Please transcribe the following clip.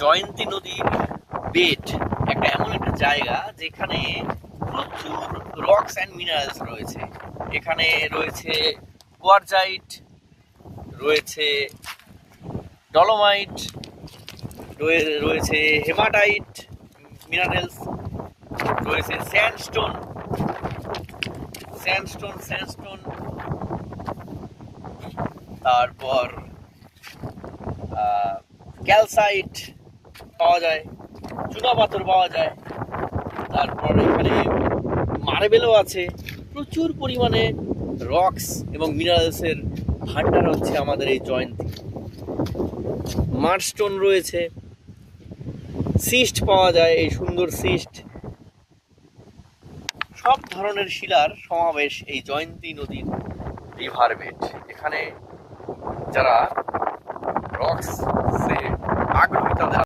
জয়ন্তী নদীর বেড একটা এমন একটা জায়গা যেখানে প্রচুর রকস অ্যান্ড মিনারেলস রয়েছে। এখানে রয়েছে কোয়ারজাইট, রয়েছে ডলোমাইট, রয়েছে হেমাটাইট মিনারেলস, রয়েছে স্যান্ডস্টোন স্যান্ডস্টোন স্যান্ডস্টোন তারপর ক্যালসাইট পাওয়া যায়, চুনাপাথর পাওয়া যায়, তারপর এখানে মার্বেলও আছে। প্রচুর পরিমাণে রকস এবং মিনারেলসের ভান্ডার হচ্ছে আমাদের এই জয়ন্তী। মার্স্টোন রয়েছে, সিস্ট পাওয়া যায়, এই সুন্দর সিস্ট। সব ধরনের শিলার সমাবেশ এই জয়ন্তী নদীর রিভার বেড। এখানে যারা রকস আগ্রহী তাদের